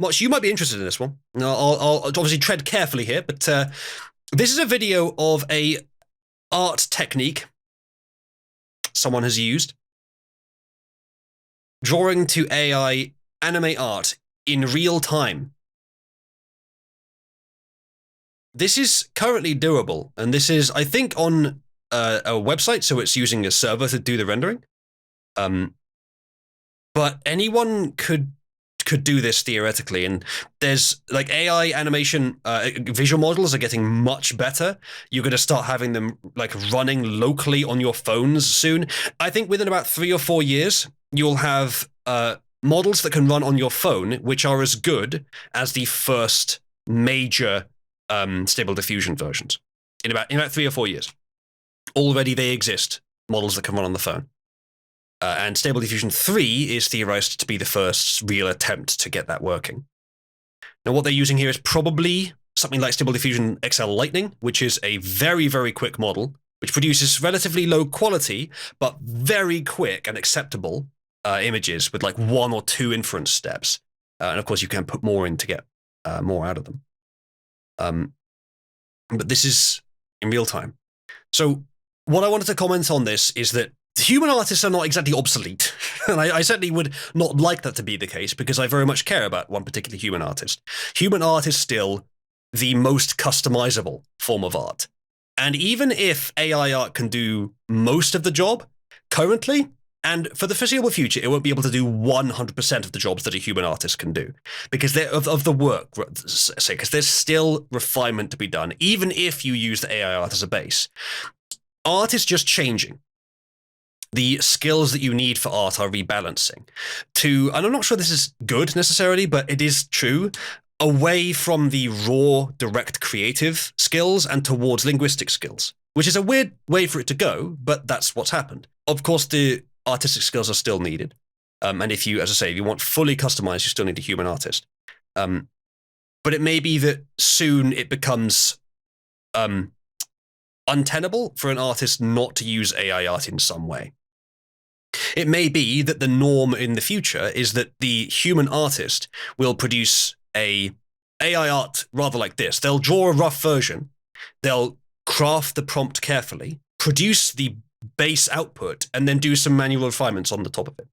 Motch, you might be interested in this one. I'll obviously tread carefully here, but this is a video of a art technique someone has used. Drawing to AI anime art in real time. This is currently doable, and this is, I think, on a website, so it's using a server to do the rendering. But anyone could do this theoretically, and there's like AI animation visual models are getting much better. You're going to start having them like running locally on your phones soon. I think within about 3 or 4 years, you'll have models that can run on your phone, which are as good as the first major Stable Diffusion versions. In about 3 or 4 years, already they exist, models that can run on the phone. And Stable Diffusion 3 is theorized to be the first real attempt to get that working. Now, what they're using here is probably something like Stable Diffusion XL Lightning, which is a very, very quick model, which produces relatively low quality, but very quick and acceptable images with like 1 or 2 inference steps. And of course, you can put more in to get more out of them. But this is in real time. So what I wanted to comment on this is that human artists are not exactly obsolete, and I certainly would not like that to be the case, because I very much care about one particular human artist. Human art is still the most customizable form of art. And even if AI art can do most of the job currently, and for the foreseeable future, it won't be able to do 100% of the jobs that a human artist can do, because of the work, say, because there's still refinement to be done, even if you use the AI art as a base. Art is just changing. The skills that you need for art are rebalancing to, and I'm not sure this is good necessarily, but it is true, away from the raw, direct creative skills and towards linguistic skills, which is a weird way for it to go, but that's what's happened. Of course, the artistic skills are still needed. And if you, as I say, if you want fully customized, you still need a human artist. But it may be that soon it becomes untenable for an artist not to use AI art in some way. It may be that the norm in the future is that the human artist will produce a AI art rather like this. They'll draw a rough version, they'll craft the prompt carefully, produce the base output, and then do some manual refinements on the top of it.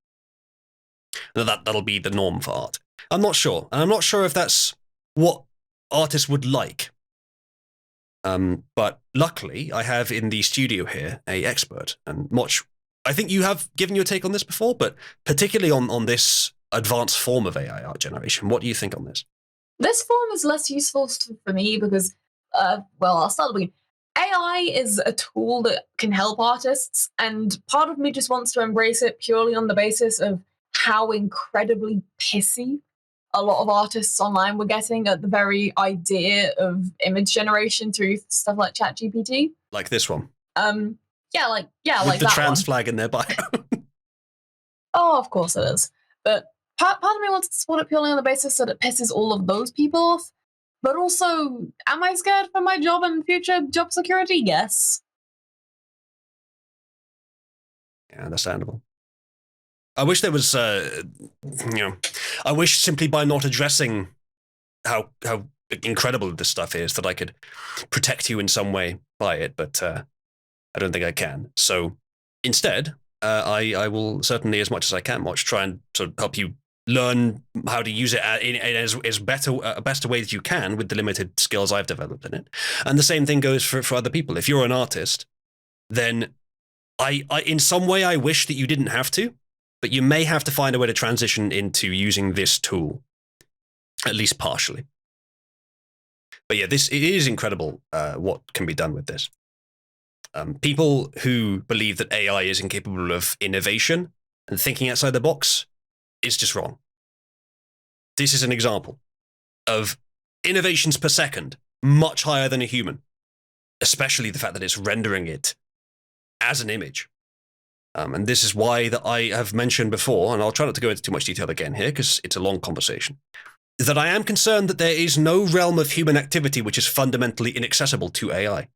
That'll be the norm for art. I'm not sure. And I'm not sure if that's what artists would like. But luckily, I have in the studio here a expert, and Motch, I think you have given your take on this before, but particularly on this advanced form of AI art generation. What do you think on this? This form is less useful for me because, well, I'll start with AI is a tool that can help artists, and part of me just wants to embrace it purely on the basis of how incredibly pissy a lot of artists online were getting at the very idea of image generation through stuff like ChatGPT. Like this one. Yeah, like with the that trans one. flag in their bio. Oh, of course it is. But part of me wants to support it purely on the basis that it pisses all of those people off. But also, am I scared for my job and future job security? Yes. Yeah, understandable. I wish there was, I wish simply by not addressing how incredible this stuff is that I could protect you in some way by it, but I don't think I can. So instead, I will certainly, as much as I can, Motch, try and sort of help you learn how to use it in as best a way that you can with the limited skills I've developed in it. And the same thing goes for other people. If you're an artist, then I in some way I wish that you didn't have to, but you may have to find a way to transition into using this tool, at least partially. But yeah, it is incredible what can be done with this. People who believe that AI is incapable of innovation and thinking outside the box is just wrong. This is an example of innovations per second, much higher than a human, especially the fact that it's rendering it as an image. And this is why that I have mentioned before, and I'll try not to go into too much detail again here because it's a long conversation, that I am concerned that there is no realm of human activity which is fundamentally inaccessible to AI.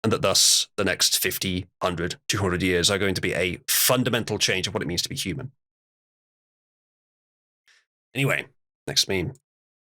And that thus the next 50, 100, 200 years are going to be a fundamental change of what it means to be human. Anyway, next meme.